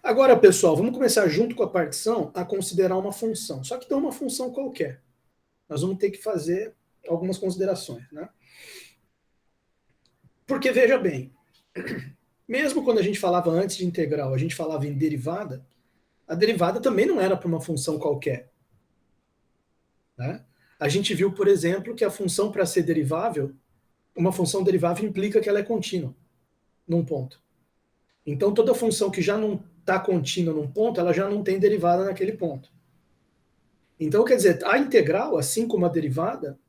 Agora, pessoal, vamos começar junto com a partição a considerar uma função. Só que tem uma função qualquer. Nós vamos ter que fazer algumas considerações, né? Porque, veja bem, mesmo quando a gente falava antes de integral, a gente falava em derivada, a derivada também não era para uma função qualquer, né? A gente viu, por exemplo, que a função para ser derivável, uma função derivável implica que ela é contínua num ponto. Então, toda função que já não está contínua num ponto, ela já não tem derivada naquele ponto. Então, quer dizer, a integral, assim como a derivada,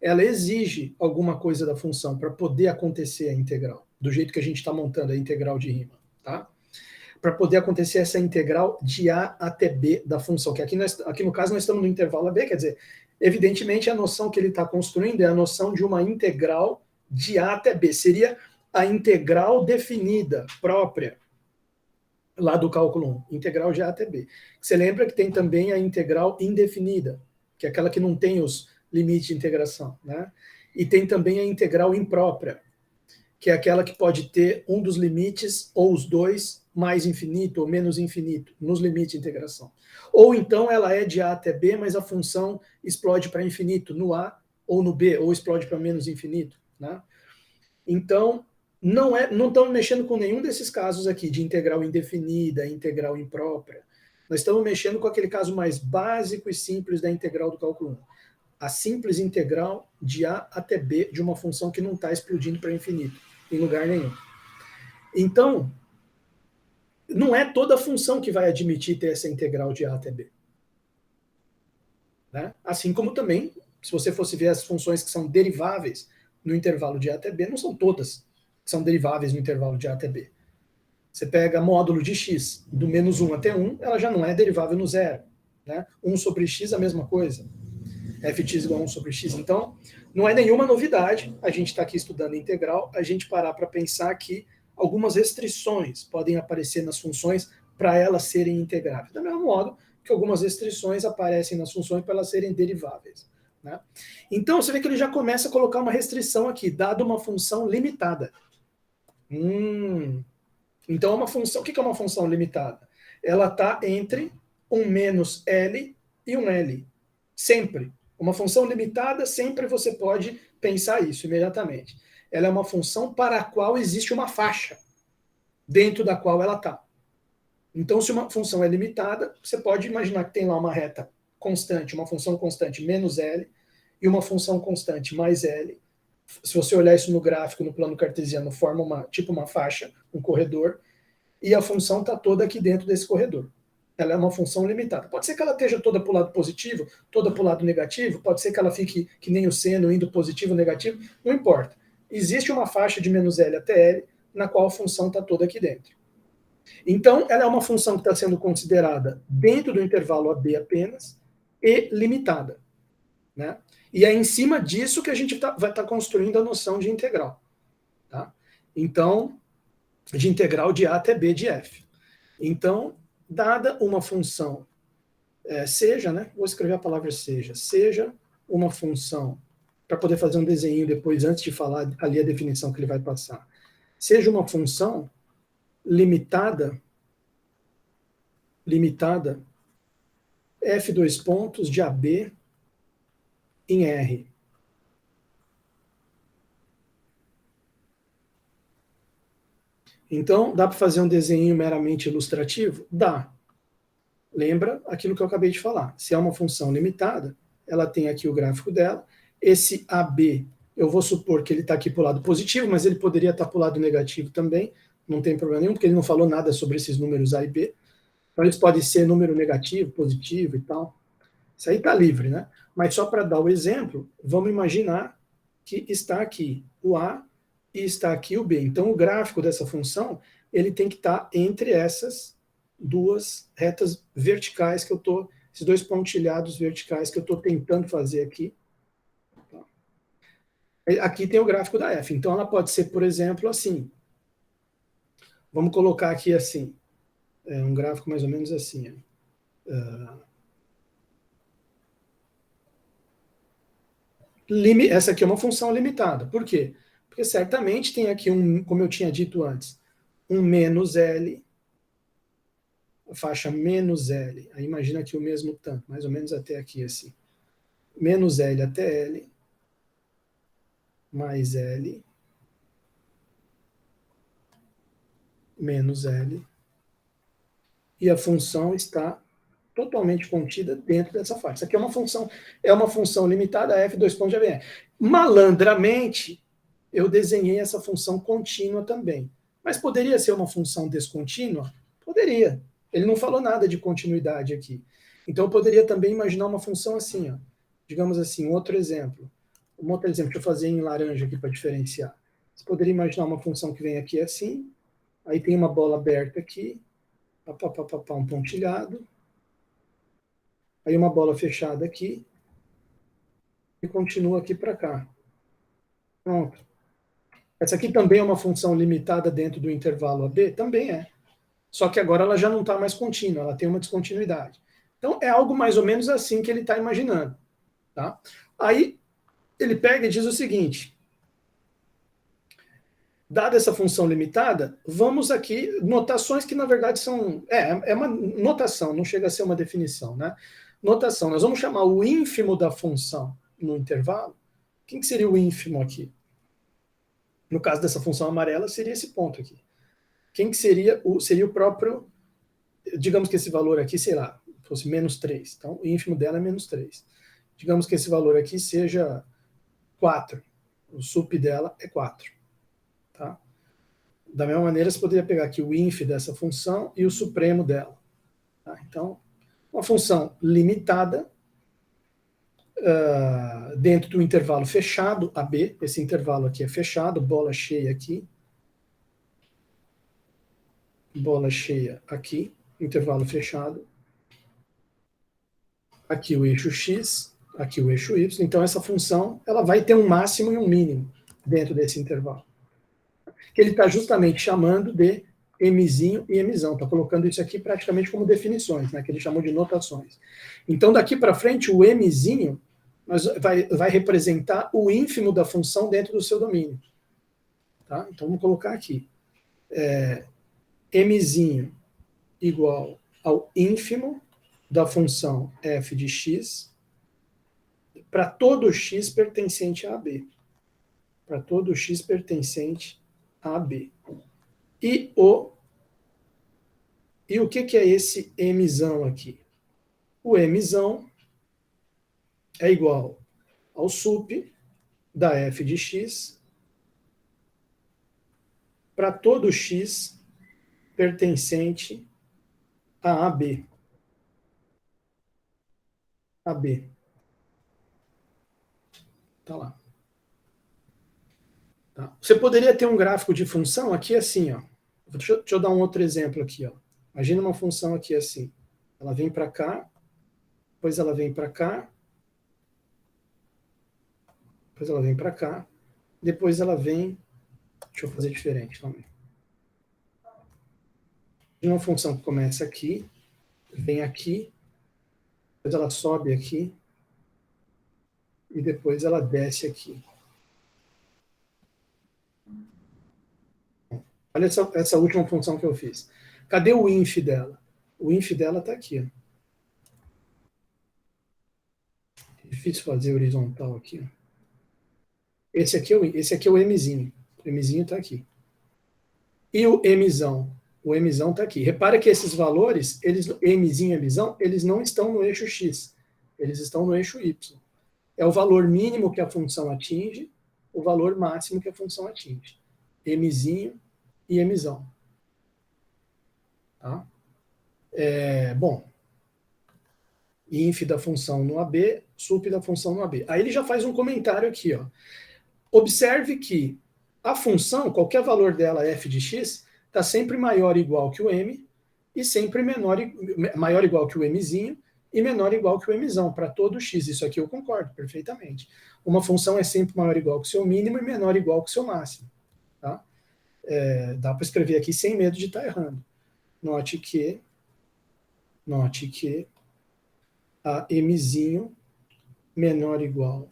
ela exige alguma coisa da função para poder acontecer a integral, do jeito que a gente está montando a integral de Riemann, tá? Para poder acontecer essa integral de A até B da função, que aqui no caso nós estamos no intervalo AB, quer dizer, evidentemente a noção que ele está construindo é a noção de uma integral de A até B, seria a integral definida, própria, lá do cálculo 1, integral de A até B. Você lembra que tem também a integral indefinida, que é aquela que não tem os limites de integração, né? E tem também a integral imprópria, que é aquela que pode ter um dos limites, ou os dois, mais infinito ou menos infinito, nos limites de integração. Ou então ela é de A até B, mas a função explode para infinito no A ou no B, ou explode para menos infinito, né? Então, não estamos mexendo com nenhum desses casos aqui, de integral indefinida, integral imprópria. Nós estamos mexendo com aquele caso mais básico e simples da integral do cálculo 1. A simples integral de A até B de uma função que não está explodindo para infinito, em lugar nenhum. Então, não é toda função que vai admitir ter essa integral de A até B. Né? Assim como também, se você fosse ver as funções que são deriváveis no intervalo de A até B, não são todas que são deriváveis no intervalo de A até B. Você pega módulo de x do menos 1 até 1, ela já não é derivável no zero. Né? 1 sobre x, a mesma coisa. Fx igual a 1 sobre x. Então, não é nenhuma novidade, a gente está aqui estudando integral, a gente parar para pensar que algumas restrições podem aparecer nas funções para elas serem integráveis. Do mesmo modo que algumas restrições aparecem nas funções para elas serem deriváveis. Né? Então, você vê que ele já começa a colocar uma restrição aqui, dado uma função limitada. Então, uma função, o que é uma função limitada? Ela está entre um menos L e um L. Sempre. Uma função limitada, sempre você pode pensar isso imediatamente. Ela é uma função para a qual existe uma faixa dentro da qual ela está. Então, se uma função é limitada, você pode imaginar que tem lá uma reta constante, uma função constante menos L, e uma função constante mais L. Se você olhar isso no gráfico, no plano cartesiano, forma tipo uma faixa, um corredor, e a função está toda aqui dentro desse corredor. Ela é uma função limitada. Pode ser que ela esteja toda para o lado positivo, toda para o lado negativo, pode ser que ela fique que nem o seno, indo positivo ou negativo, não importa. Existe uma faixa de menos L até L, na qual a função está toda aqui dentro. Então, ela é uma função que está sendo considerada dentro do intervalo AB apenas e limitada. Né? E é em cima disso que a gente vai estar construindo a noção de integral. Tá? Então, de integral de A até B de F. Então, dada uma função, seja, né? Vou escrever a palavra seja uma função, para poder fazer um desenho depois, antes de falar ali a definição que ele vai passar. Seja uma função limitada, F dois pontos de AB em R. Então, dá para fazer um desenho meramente ilustrativo? Dá. Lembra aquilo que eu acabei de falar. Se é uma função limitada, ela tem aqui o gráfico dela. Esse AB, eu vou supor que ele está aqui para o lado positivo, mas ele poderia estar para o lado negativo também. Não tem problema nenhum, porque ele não falou nada sobre esses números A e B. Então, eles podem ser número negativo, positivo e tal. Isso aí está livre, né? Mas só para dar o exemplo, vamos imaginar que está aqui o A e está aqui o B. Então, o gráfico dessa função, ele tem que estar entre essas duas retas verticais que eu estou, esses dois pontilhados verticais que eu estou tentando fazer aqui. Aqui tem o gráfico da F. Então, ela pode ser, por exemplo, assim. Vamos colocar aqui assim. Um gráfico mais ou menos assim. Essa aqui é uma função limitada. Por quê? Porque certamente tem aqui como eu tinha dito antes, um menos L a faixa menos L, aí imagina aqui o mesmo tanto, mais ou menos até aqui assim, menos L até L, mais L, menos L, e a função está totalmente contida dentro dessa faixa. Isso aqui é uma função limitada a f dois pontos de ABR. Malandramente, eu desenhei essa função contínua também. Mas poderia ser uma função descontínua? Poderia. Ele não falou nada de continuidade aqui. Então eu poderia também imaginar uma função assim, ó. Digamos assim, um outro exemplo. Deixa eu fazer em laranja aqui para diferenciar. Você poderia imaginar uma função que vem aqui assim, aí tem uma bola aberta aqui, um pontilhado, aí uma bola fechada aqui, e continua aqui para cá. Pronto. Essa aqui também é uma função limitada dentro do intervalo AB? Também é. Só que agora ela já não está mais contínua, ela tem uma descontinuidade. Então é algo mais ou menos assim que ele está imaginando. Tá? Aí ele pega e diz o seguinte: dada essa função limitada, vamos aqui, notações que na verdade são. É uma notação, não chega a ser uma definição. Né? Notação, nós vamos chamar o ínfimo da função no intervalo. Quem que seria o ínfimo aqui? No caso dessa função amarela, seria esse ponto aqui. Quem que seria o próprio, digamos que esse valor aqui, sei lá, fosse menos 3. Então, o ínfimo dela é menos 3. Digamos que esse valor aqui seja 4. O sup dela é 4. Tá? Da mesma maneira, você poderia pegar aqui o inf dessa função e o supremo dela. Tá? Então, uma função limitada dentro do intervalo fechado, AB, esse intervalo aqui é fechado, bola cheia aqui, bola cheia aqui, intervalo fechado, aqui o eixo x, aqui o eixo y, então essa função ela vai ter um máximo e um mínimo dentro desse intervalo. Que ele está justamente chamando de mzinho e mzão, está colocando isso aqui praticamente como definições, né, que ele chamou de notações. Então daqui para frente o mzinho vai representar o ínfimo da função dentro do seu domínio. Tá? Então vamos colocar aqui. Mzinho igual ao ínfimo da função f de x para todo x pertencente a AB. Para todo x pertencente a AB. E o que é esse mzão aqui? O mzão é igual ao sup da f de x para todo x pertencente a AB. AB. Tá lá. Tá? Você poderia ter um gráfico de função aqui assim, ó. Deixa eu dar um outro exemplo aqui, ó. Imagina uma função aqui assim. Ela vem para cá, depois ela vem para cá, depois ela vem para cá, depois ela vem. Deixa eu fazer diferente também. Uma função que começa aqui, vem aqui, depois ela sobe aqui, e depois ela desce aqui. Olha essa última função que eu fiz. Cadê o inf dela? O inf dela está aqui. Ó. Difícil fazer horizontal aqui. Ó. Esse aqui é o mzinho. O mzinho está aqui. E o mzão? O mzão está aqui. Repara que esses valores, mzinho e mzão, eles não estão no eixo x. Eles estão no eixo y. É o valor mínimo que a função atinge, o valor máximo que a função atinge. Mzinho e mzão. Tá? Bom, inf da função no AB, sup da função no AB. Aí ele já faz um comentário aqui. Ó. Observe que a função, qualquer valor dela, f de x, está sempre maior ou igual que o m e sempre maior ou igual que o mzinho e menor ou igual que o mzão, para todo x. Isso aqui eu concordo perfeitamente. Uma função é sempre maior ou igual que o seu mínimo e menor ou igual que o seu máximo. Tá? Dá para escrever aqui sem medo de estar errando. Note que a mzinho menor ou igual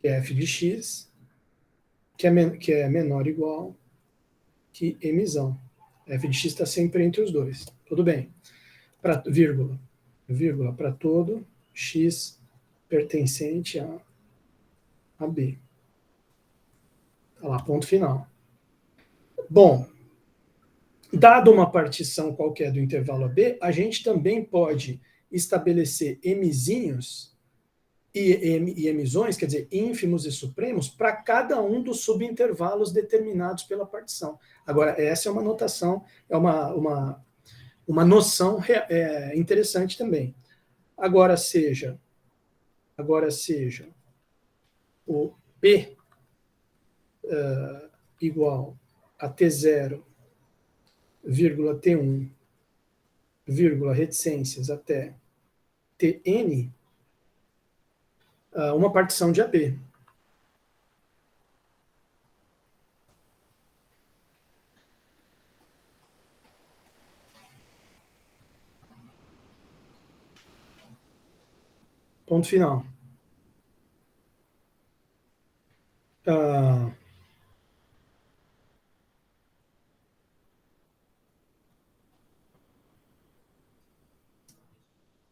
que f de x, que é menor ou igual que mzão. f de x está sempre entre os dois. Tudo bem. Vírgula para todo x pertencente a B. Tá lá, ponto final. Bom, dado uma partição qualquer do intervalo AB, a gente também pode estabelecer mzinhos e mzões, quer dizer, ínfimos e supremos, para cada um dos subintervalos determinados pela partição. Agora, essa é uma notação, é uma noção interessante também. Agora seja o P igual a T0, vírgula T1, vírgula reticências até Tn, uma partição de AB. Ponto final.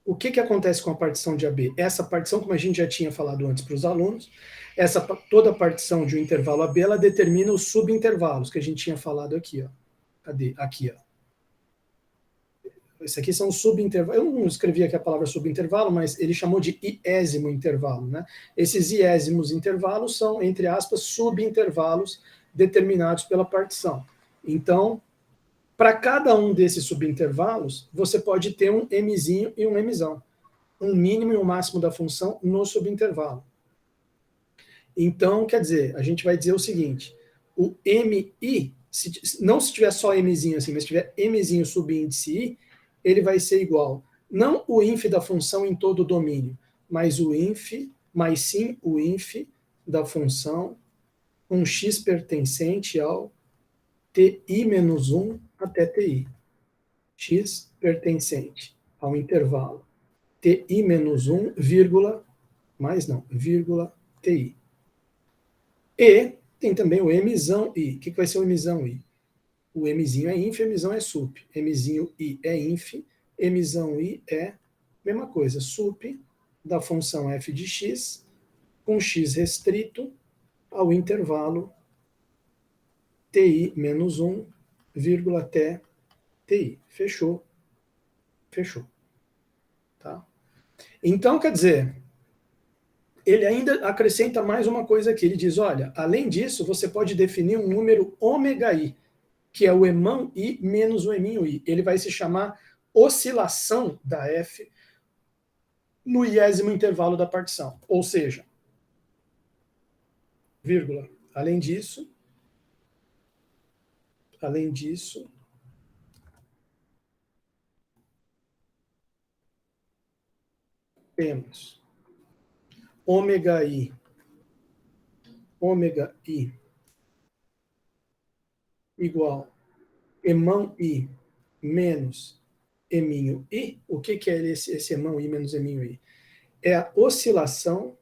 O que acontece com a partição de AB? Essa partição, como a gente já tinha falado antes para os alunos, toda partição de um intervalo AB, ela determina os subintervalos, que a gente tinha falado aqui. Ó. Cadê? Aqui. Ó. Esse aqui são os subintervalos. Eu não escrevi aqui a palavra subintervalo, mas ele chamou de iésimo intervalo. Né? Esses iésimos intervalos são, entre aspas, subintervalos determinados pela partição. Então, para cada um desses subintervalos, você pode ter um mzinho e um mzão. Um mínimo e um máximo da função no subintervalo. Então, quer dizer, a gente vai dizer o seguinte, o mi, não se tiver só mzinho assim, mas se tiver mzinho subíndice i, ele vai ser igual, não o inf da função em todo o domínio, mas o inf, mas sim o inf da função com x pertencente ao ti menos 1 até ti. X pertencente ao intervalo ti menos 1, vírgula, mais não, vírgula ti. E tem também o mzão i. O que vai ser o mzão i? O mzinho é inf, mzão é sup. Mzinho i é inf, mzão i é mesma coisa, sup da função f de x com x restrito ao intervalo ti menos 1, vírgula até ti. Fechou. Fechou. Tá? Então, quer dizer, ele ainda acrescenta mais uma coisa aqui. Ele diz, olha, além disso, você pode definir um número ômega i, que é o emão i menos o eminho i. Ele vai se chamar oscilação da f no iésimo intervalo da partição. Ou seja, vírgula, além disso, temos ômega i igual emão i menos eminho i. O que é esse emão i menos eminho i? É a oscilação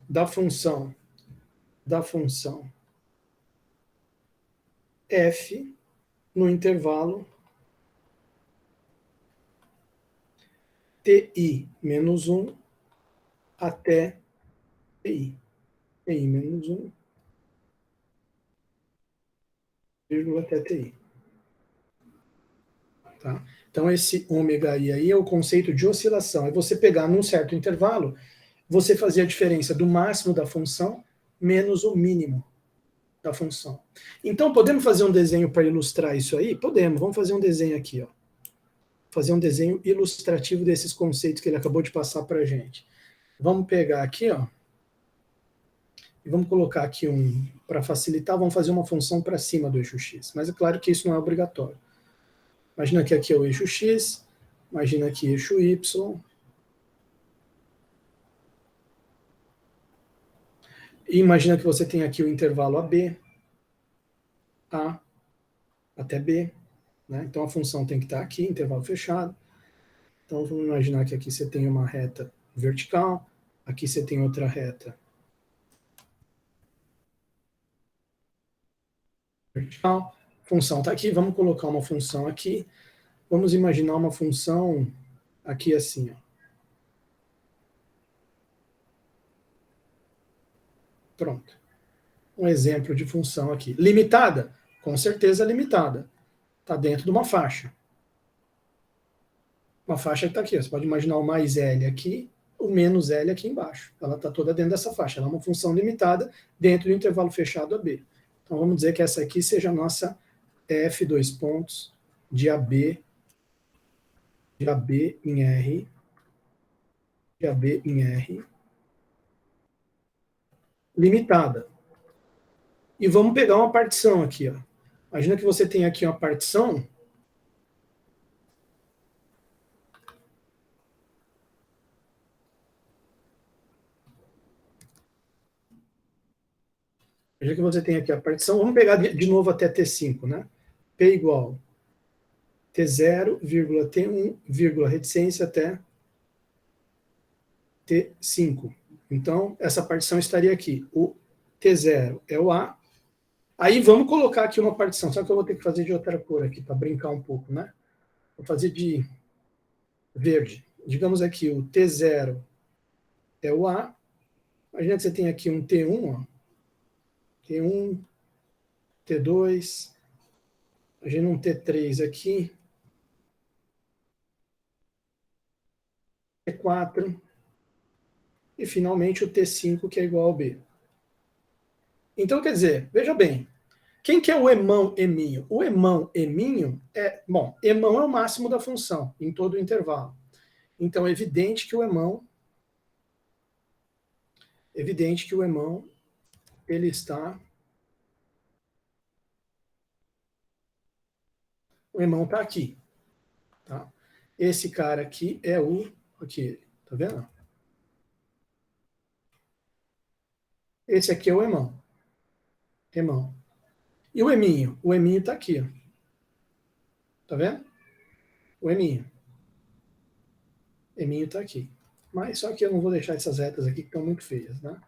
da função f no intervalo ti menos 1 até ti menos 1, vírgula até ti. Tá? Então, esse ômega i aí é o conceito de oscilação. É você pegar num certo intervalo, você fazer a diferença do máximo da função menos o mínimo da função. Então, podemos fazer um desenho para ilustrar isso aí? Podemos. Vamos fazer um desenho aqui. Ó. Fazer um desenho ilustrativo desses conceitos que ele acabou de passar para a gente. Vamos pegar aqui, ó, e vamos colocar aqui para facilitar, vamos fazer uma função para cima do eixo x. Mas é claro que isso não é obrigatório. Imagina que aqui é o eixo x, imagina aqui eixo y. E imagina que você tem aqui o intervalo AB, A até B. Né? Então a função tem que estar aqui, intervalo fechado. Então vamos imaginar que aqui você tem uma reta vertical, aqui você tem outra reta Tchau. Função está aqui, vamos colocar uma função aqui. Vamos imaginar uma função aqui assim, ó. Pronto. Um exemplo de função aqui. Limitada? Com certeza limitada. Está dentro de uma faixa. Uma faixa que está aqui. Você pode imaginar o mais L aqui, o menos L aqui embaixo. Ela está toda dentro dessa faixa. Ela é uma função limitada dentro do intervalo fechado AB. Então vamos dizer que essa aqui seja a nossa F, dois pontos, de AB em R, de AB em R, limitada. E vamos pegar uma partição aqui, ó. Imagina que você tem aqui uma partição. Imagina que você tem aqui a partição. Vamos pegar de novo até T5, né? P igual T0, T1, reticência até T5. Então, essa partição estaria aqui. O T0 é o A. Aí vamos colocar aqui uma partição. Só que eu vou ter que fazer de outra cor aqui, para brincar um pouco, né? Vou fazer de verde. Digamos aqui, o T0 é o A. Imagina que você tem aqui um T1, ó. T1, T2. Imagina um T3 aqui. T4. E finalmente o T5, que é igual ao B. Então, quer dizer, veja bem, quem que é o emão eminho? O emão eminho é, bom, emão é o máximo da função em todo o intervalo. Então, é evidente que o emão, ele está, o emão está aqui, tá? Esse cara aqui é o, aqui, tá vendo? Esse aqui é o emão. E o eminho? O eminho está aqui, ó. Tá vendo? O eminho. Eminho está aqui. Mas só que eu não vou deixar essas retas aqui que estão muito feias, né?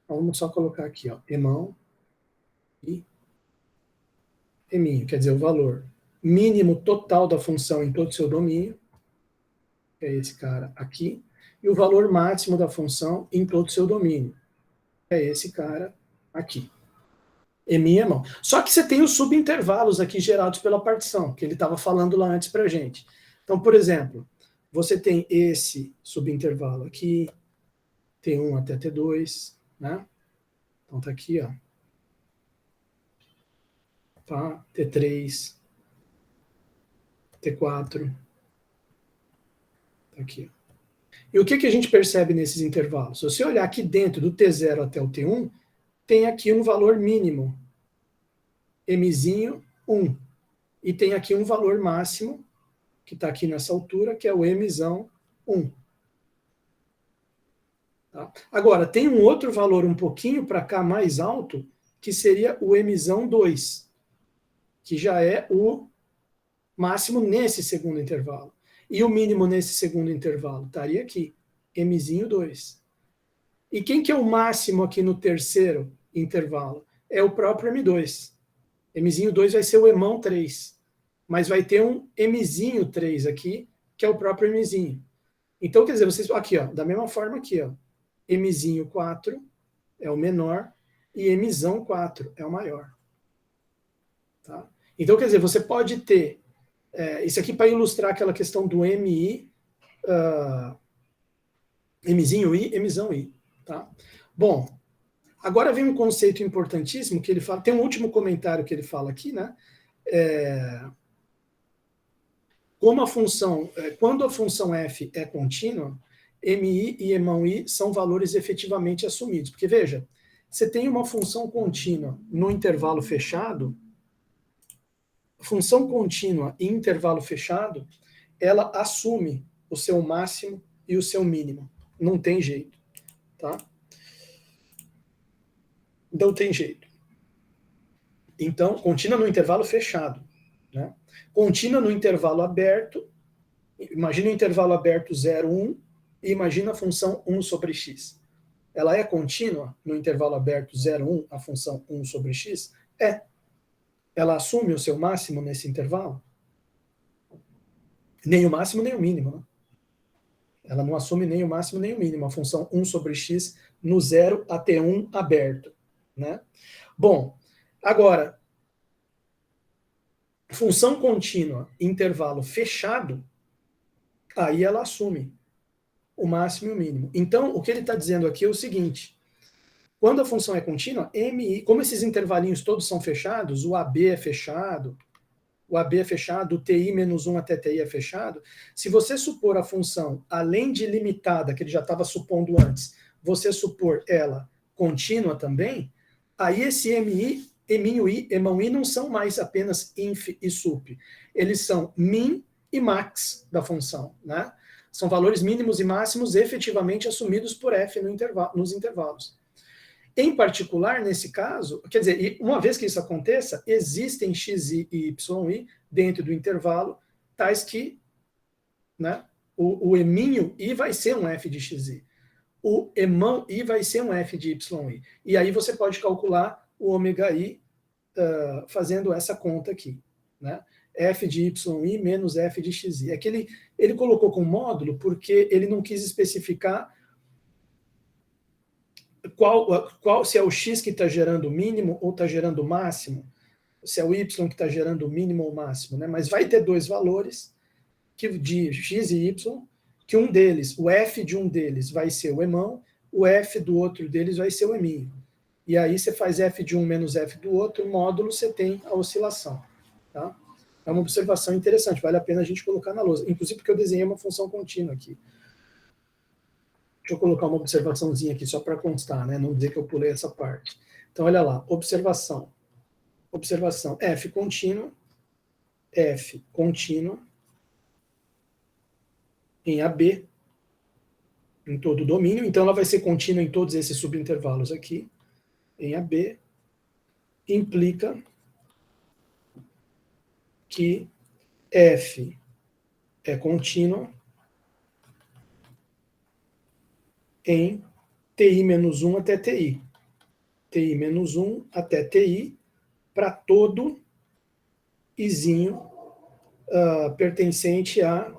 Então, vamos só colocar aqui, ó, emão e eminho, quer dizer, o valor mínimo total da função em todo o seu domínio, que é esse cara aqui, e o valor máximo da função em todo o seu domínio, que é esse cara aqui. Eminho e emão. Só que você tem os subintervalos aqui gerados pela partição, que ele estava falando lá antes para a gente. Então, por exemplo, você tem esse subintervalo aqui, T1 até T2, né? Então tá aqui, ó. Tá? T3, T4, tá aqui, ó. E o que, que a gente percebe nesses intervalos? Se você olhar aqui dentro do T0 até o T1, tem aqui um valor mínimo, Mzinho 1. E tem aqui um valor máximo, que está aqui nessa altura, que é o Mzão 1. Tá? Agora, tem um outro valor um pouquinho para cá mais alto, que seria o Mzão 2, que já é o máximo nesse segundo intervalo. E o mínimo nesse segundo intervalo estaria aqui, Mzinho 2. E quem que é o máximo aqui no terceiro intervalo? É o próprio M2. Mzinho 2 vai ser o emão 3. Mas vai ter um Mzinho 3 aqui, que é o próprio Mzinho. Então, quer dizer, vocês, aqui, ó, da mesma forma aqui, ó, Mzinho 4 é o menor e Mzão 4 é o maior. Tá? Então, quer dizer, você pode ter isso aqui para ilustrar aquela questão do Mzinho I, Mzão I. Tá? Bom, agora vem um conceito importantíssimo que ele fala, tem um último comentário que ele fala aqui, né? Como a função, quando a função f é contínua, mi e emão i são valores efetivamente assumidos. Porque, veja, você tem uma função contínua no intervalo fechado, função contínua em intervalo fechado, ela assume o seu máximo e o seu mínimo. Não tem jeito. Tá? Não tem jeito. Então, contínua no intervalo fechado. Né? Contínua no intervalo aberto, imagina o intervalo aberto 0, 1, e imagina a função 1 sobre x. Ela é contínua no intervalo aberto 0, 1, a função 1 sobre x? É. ela assume o seu máximo nesse intervalo? Nem o máximo, nem o mínimo, né? Ela não assume nem o máximo nem o mínimo, a função 1 sobre x no 0 até 1 aberto, né? Bom, agora, função contínua, intervalo fechado, aí ela assume o máximo e o mínimo. Então, o que ele está dizendo aqui é o seguinte, quando a função é contínua, MI, como esses intervalinhos todos são fechados, o AB é fechado, o TI menos 1 até TI é fechado, se você supor a função, além de limitada, que ele já estava supondo antes, você supor ela contínua também, aí esse MI, eminho I, emão I não são mais apenas inf e sup, eles são min e max da função, né? São valores mínimos e máximos efetivamente assumidos por f no nos intervalos. Em particular, nesse caso, quer dizer, uma vez que isso aconteça, existem xi e yi dentro do intervalo, tais que, né, o eminho i vai ser um f de xi, o emão i vai ser um f de yi. E aí você pode calcular o ômega i fazendo essa conta aqui, né? F de yi menos f de xi. É que ele colocou com módulo porque ele não quis especificar se é o x que está gerando o mínimo ou está gerando o máximo, se é o y que está gerando o mínimo ou o máximo, né? Mas vai ter dois valores de x e y, que um deles, o f de um deles vai ser o emão, o f do outro deles vai ser o eminho. E aí você faz f de um menos f do outro, módulo, você tem a oscilação. Tá? É uma observação interessante, vale a pena a gente colocar na lousa. Inclusive porque eu desenhei uma função contínua aqui. Deixa eu colocar uma observaçãozinha aqui só para constar, né? Não dizer que eu pulei essa parte. Então, olha lá, observação. Observação, f contínua em AB, em todo o domínio. Então, ela vai ser contínua em todos esses subintervalos aqui, em AB, implica que f é contínua em TI menos 1 até TI. TI menos 1 até TI para todo izinho pertencente a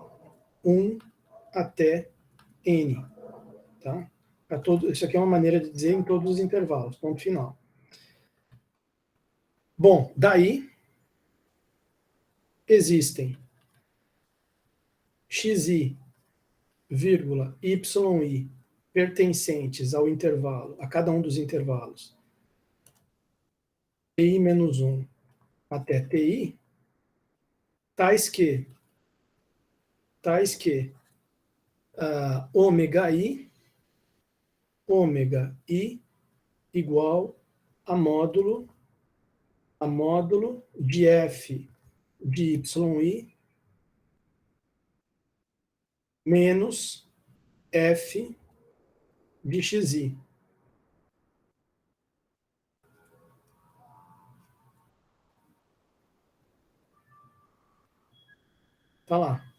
1 até N. Tá? Isso aqui é uma maneira de dizer em todos os intervalos, ponto final. Bom, daí existem xi, vírgula, yi pertencentes ao intervalo, a cada um dos intervalos, TI menos 1 até TI, tais que ômega i igual a módulo de f de yi menos f de xi. Tá lá.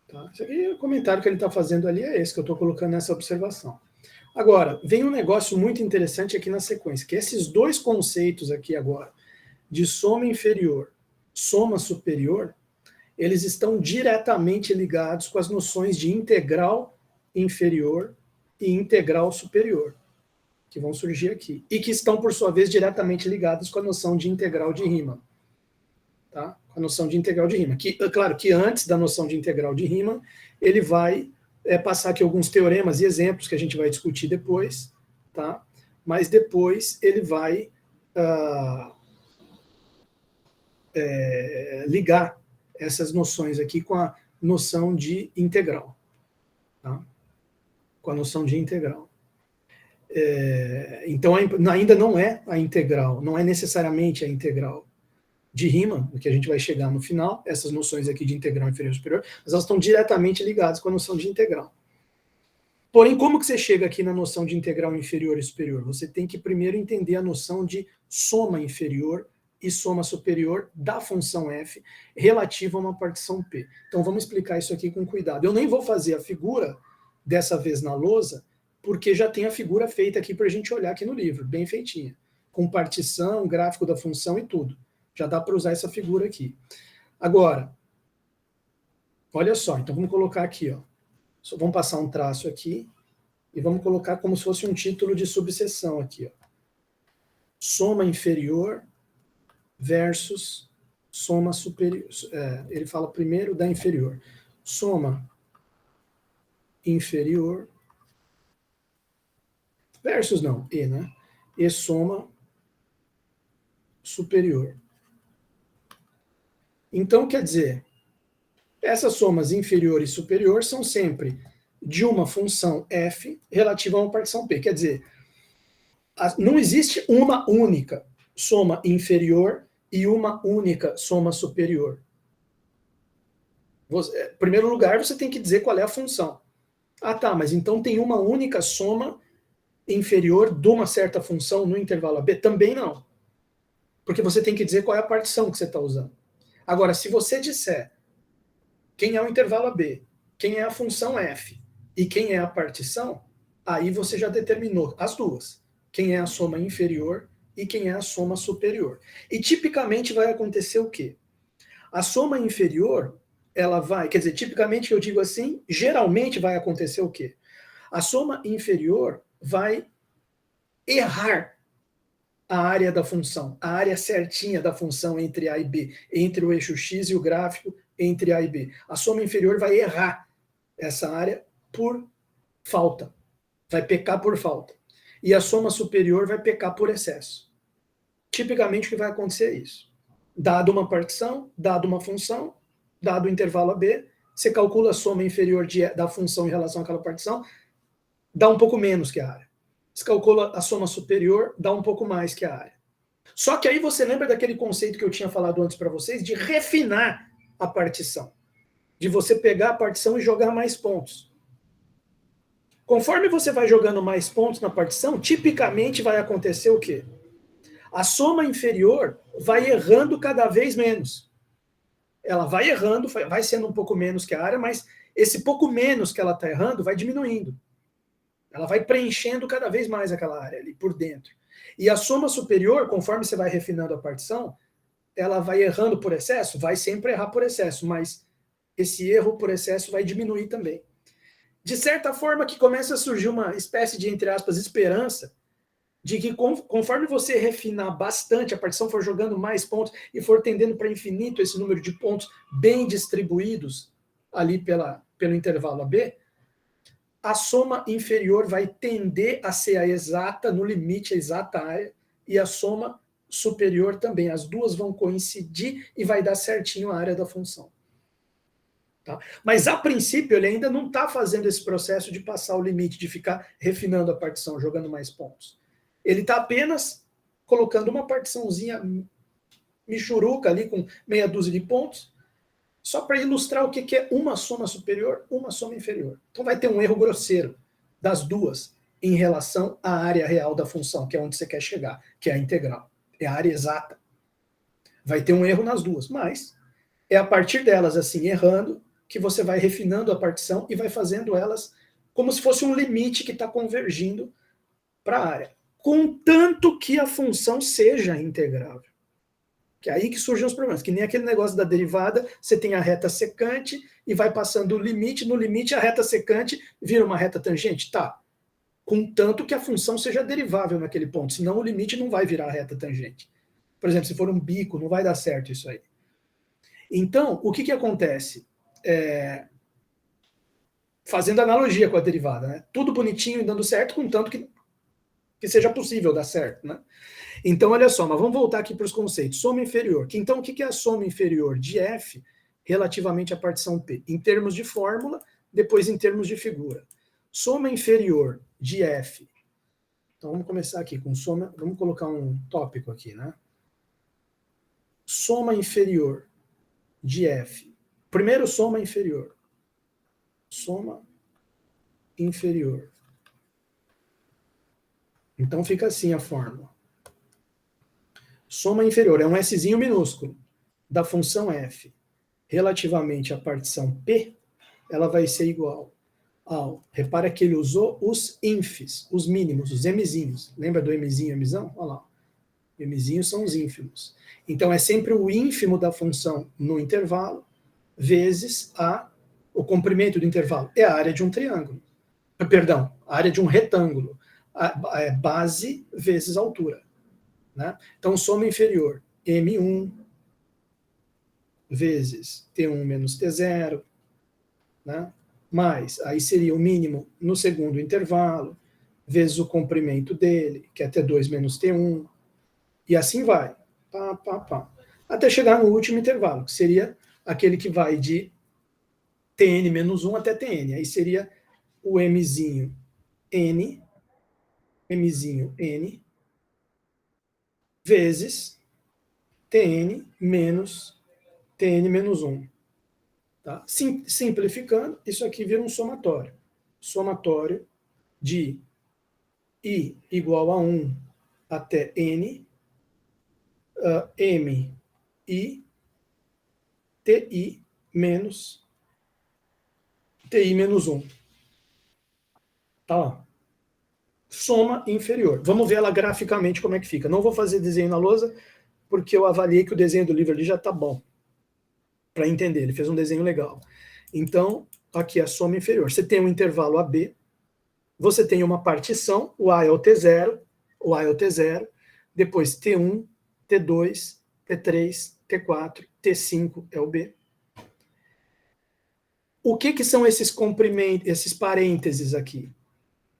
Tá? Isso aqui, o comentário que ele está fazendo ali é esse, que eu estou colocando nessa observação. Agora, vem um negócio muito interessante aqui na sequência, que esses dois conceitos aqui agora, de soma inferior, soma superior, eles estão diretamente ligados com as noções de integral inferior e integral superior, que vão surgir aqui, e que estão, por sua vez, diretamente ligados com a noção de integral de Riemann. Tá? Com a noção de integral de Riemann. Claro que antes da noção de integral de Riemann, ele vai passar aqui alguns teoremas e exemplos que a gente vai discutir depois, tá? Mas depois ele vai ligar essas noções aqui com a noção de integral. Tá? Com a noção de integral. Então, ainda não é a integral, não é necessariamente a integral de Riemann, que a gente vai chegar no final, essas noções aqui de integral inferior e superior, mas elas estão diretamente ligadas com a noção de integral. Porém, como que você chega aqui na noção de integral inferior e superior? Você tem que primeiro entender a noção de soma inferior e soma superior da função f relativa a uma partição P. Então, vamos explicar isso aqui com cuidado. Eu nem vou fazer a figura, dessa vez na lousa, porque já tem a figura feita aqui para a gente olhar aqui no livro, bem feitinha. com partição, gráfico da função e tudo. Já dá para usar essa figura aqui. Agora, olha só, então vamos colocar aqui, ó. Vamos passar um traço aqui e vamos colocar como se fosse um título de subseção aqui, ó. Soma inferior versus soma superior. Ele fala primeiro da inferior. Soma inferior versus não, e, né? E soma superior. Então, quer dizer, essas somas inferior e superior são sempre de uma função f relativa a uma partição p. Quer dizer, não existe uma única soma inferior e uma única soma superior. Em primeiro lugar, você tem que dizer qual é a função. Ah, tá, mas então tem uma única soma inferior de uma certa função no intervalo AB? Também não. Porque você tem que dizer qual é a partição que você está usando. Agora, se você disser quem é o intervalo AB, quem é a função f e quem é a partição, aí você já determinou as duas. Quem é a soma inferior e quem é a soma superior. E tipicamente vai acontecer o quê? A soma inferior, ela vai, quer dizer, tipicamente eu digo assim, geralmente vai acontecer o quê? A soma inferior vai errar a área da função, a área certinha da função entre A e B, entre o eixo X e o gráfico entre A e B. A soma inferior vai errar essa área por falta, vai pecar por falta. E a soma superior vai pecar por excesso. Tipicamente o que vai acontecer é isso. Dado uma partição, dado uma função, dado o intervalo AB, você calcula a soma inferior da função em relação àquela partição, dá um pouco menos que a área. Você calcula a soma superior, dá um pouco mais que a área. Só que aí você lembra daquele conceito que eu tinha falado antes para vocês, de refinar a partição. De você pegar a partição e jogar mais pontos. Conforme você vai jogando mais pontos na partição, tipicamente vai acontecer o quê? A soma inferior vai errando cada vez menos. Ela vai errando, vai sendo um pouco menos que a área, mas esse pouco menos que ela está errando vai diminuindo. Ela vai preenchendo cada vez mais aquela área ali por dentro. E a soma superior, conforme você vai refinando a partição, ela vai errando por excesso? Vai sempre errar por excesso, mas esse erro por excesso vai diminuir também. De certa forma que começa a surgir uma espécie de, entre aspas, esperança de que conforme você refinar bastante, a partição for jogando mais pontos e for tendendo para infinito esse número de pontos bem distribuídos ali pelo intervalo AB, a soma inferior vai tender a ser a exata, no limite, a exata área, e a soma superior também. As duas vão coincidir e vai dar certinho a área da função. Tá? Mas, a princípio, ele ainda não está fazendo esse processo de passar o limite, de ficar refinando a partição, jogando mais pontos. Ele está apenas colocando uma partiçãozinha michuruca ali, com meia dúzia de pontos, só para ilustrar o que é uma soma superior, uma soma inferior. Então vai ter um erro grosseiro das duas em relação à área real da função, que é onde você quer chegar, que é a integral. É a área exata. Vai ter um erro nas duas, mas é a partir delas, assim, errando, que você vai refinando a partição e vai fazendo elas como se fosse um limite que está convergindo para a área. Contanto que a função seja integrável. Que é aí que surgem os problemas, que nem aquele negócio da derivada, você tem a reta secante e vai passando o limite, no limite a reta secante vira uma reta tangente? Tá. Contanto que a função seja derivável naquele ponto, senão o limite não vai virar reta tangente. Por exemplo, se for um bico, não vai dar certo isso aí. Então, o que acontece? Fazendo analogia com a derivada, né? Tudo bonitinho e dando certo, contanto que seja possível dar certo, né? Então, olha só, mas vamos voltar aqui para os conceitos. Soma inferior. Então, o que é a soma inferior de F relativamente à partição P? Em termos de fórmula, depois em termos de figura. Soma inferior de F. Então, vamos começar aqui com soma. Vamos colocar um tópico aqui, né? Soma inferior de F. Primeiro, soma inferior. Soma inferior. Então, fica assim a fórmula. Soma inferior é um Szinho minúsculo da função f relativamente à partição P, ela vai ser igual ao... Repara que ele usou os infs, os mínimos, os mzinhos. Lembra do mzinho, mzão? Olha lá. Mzinhos são os ínfimos. Então, é sempre o ínfimo da função no intervalo vezes o comprimento do intervalo. É a área de um triângulo. Perdão, a área de um retângulo. A base vezes altura. Né? Então, soma inferior, M1 vezes T1 menos T0, né? Mais, aí seria o mínimo no segundo intervalo, vezes o comprimento dele, que é T2 menos T1, e assim vai, pá, pá, pá, até chegar no último intervalo, que seria aquele que vai de Tn menos 1 até Tn, aí seria o Mzinho N, vezes Tn menos 1. Tá? Simplificando, isso aqui vira um somatório. Somatório de I igual a 1 até N, M I TI menos 1. Tá lá. Soma inferior. Vamos ver ela graficamente como é que fica. Não vou fazer desenho na lousa, porque eu avaliei que o desenho do livro ali já está bom. Para entender, ele fez um desenho legal. Então, aqui é a soma inferior. Você tem um intervalo AB, você tem uma partição, o A é o T0, depois T1, T2, T3, T4, T5 é o B. O que são esses comprimentos, esses parênteses aqui?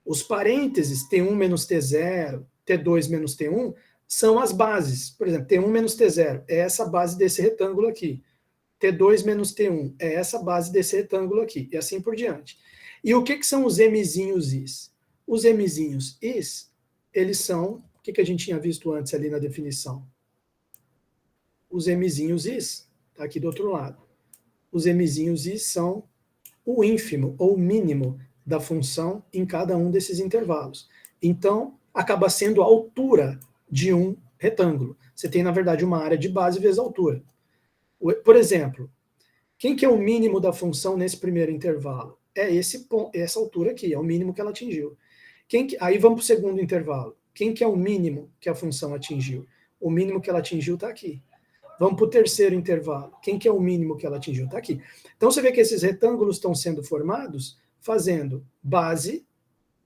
Os parênteses T1 menos T0, T2 menos T1, são as bases. Por exemplo, T1 menos T0 é essa base desse retângulo aqui. T2 menos T1 é essa base desse retângulo aqui, e assim por diante. E o que são os Mzinhos Is? Os Mzinhos Is, eles são, o que a gente tinha visto antes ali na definição? Os Mzinhos Is, tá aqui do outro lado. Os Mzinhos Is são o ínfimo, ou mínimo, da função em cada um desses intervalos. Então, acaba sendo a altura de um retângulo. Você tem, na verdade, uma área de base vezes a altura. Por exemplo, quem que é o mínimo da função nesse primeiro intervalo? É essa altura aqui, é o mínimo que ela atingiu. Aí vamos para o segundo intervalo. Quem que é o mínimo que a função atingiu? O mínimo que ela atingiu está aqui. Vamos para o terceiro intervalo. Quem que é o mínimo que ela atingiu? Está aqui. Então você vê que esses retângulos estão sendo formados fazendo base,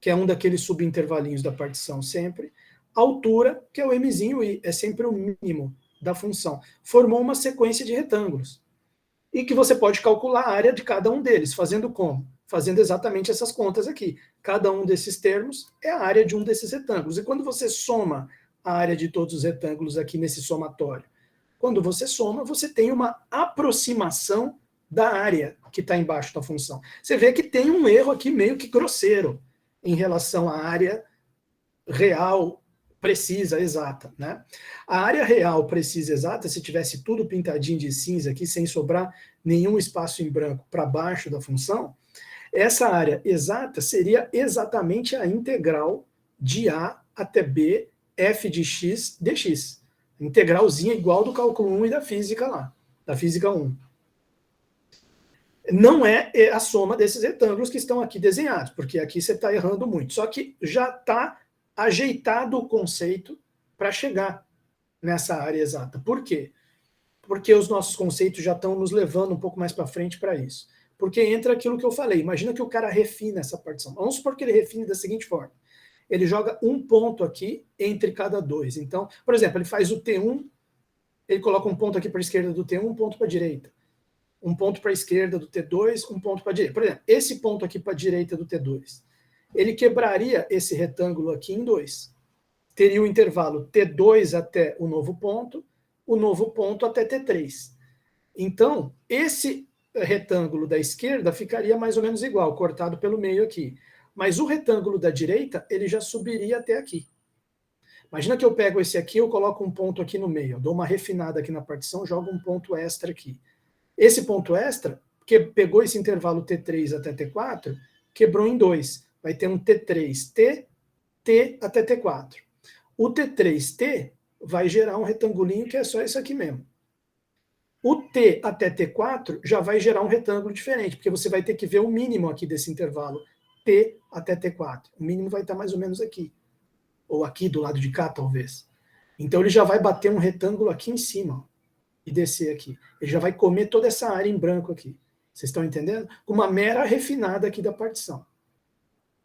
que é um daqueles subintervalinhos da partição sempre, altura, que é o Mzinho I, é sempre o mínimo da função. Formou uma sequência de retângulos. E que você pode calcular a área de cada um deles, fazendo como? Fazendo exatamente essas contas aqui. Cada um desses termos é a área de um desses retângulos. E quando você soma a área de todos os retângulos aqui nesse somatório, quando você soma, você tem uma aproximação da área que está embaixo da função. Você vê que tem um erro aqui meio que grosseiro em relação à área real precisa, exata, né? A área real precisa, exata, se tivesse tudo pintadinho de cinza aqui, sem sobrar nenhum espaço em branco para baixo da função, essa área exata seria exatamente a integral de A até B, f de x, dx. Integralzinha igual do cálculo 1 e da física lá, da física 1. Não é a soma desses retângulos que estão aqui desenhados, porque aqui você está errando muito. Só que já está ajeitado o conceito para chegar nessa área exata. Por quê? Porque os nossos conceitos já estão nos levando um pouco mais para frente para isso. Porque entra aquilo que eu falei. Imagina que o cara refina essa partição. Vamos supor que ele refine da seguinte forma. Ele joga um ponto aqui entre cada dois. Então, por exemplo, ele faz o T1, ele coloca um ponto aqui para a esquerda do T1, um ponto para a direita. Um ponto para a esquerda do T2, um ponto para a direita. Por exemplo, esse ponto aqui para a direita do T2, ele quebraria esse retângulo aqui em dois. Teria o intervalo T2 até o novo ponto até T3. Então, esse retângulo da esquerda ficaria mais ou menos igual, cortado pelo meio aqui. Mas o retângulo da direita, ele já subiria até aqui. Imagina que eu pego esse aqui, eu coloco um ponto aqui no meio, eu dou uma refinada aqui na partição, jogo um ponto extra aqui. Esse ponto extra, que pegou esse intervalo T3 até T4, quebrou em dois. Vai ter um T3T, T até T4. O T3T vai gerar um retangulinho que é só isso aqui mesmo. O T até T4 já vai gerar um retângulo diferente, porque você vai ter que ver o mínimo aqui desse intervalo, T até T4. O mínimo vai estar mais ou menos aqui. Ou aqui do lado de cá, talvez. Então ele já vai bater um retângulo aqui em cima, ó, e descer aqui. Ele já vai comer toda essa área em branco aqui. Vocês estão entendendo? Com uma mera refinada aqui da partição.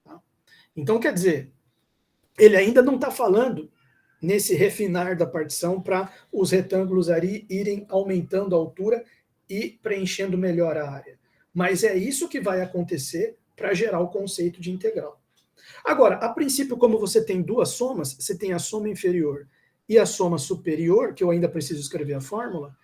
Tá? Então, quer dizer, ele ainda não está falando nesse refinar da partição para os retângulos ali irem aumentando a altura e preenchendo melhor a área. Mas é isso que vai acontecer para gerar o conceito de integral. Agora, a princípio, como você tem duas somas, você tem a soma inferior e a soma superior, que eu ainda preciso escrever a fórmula,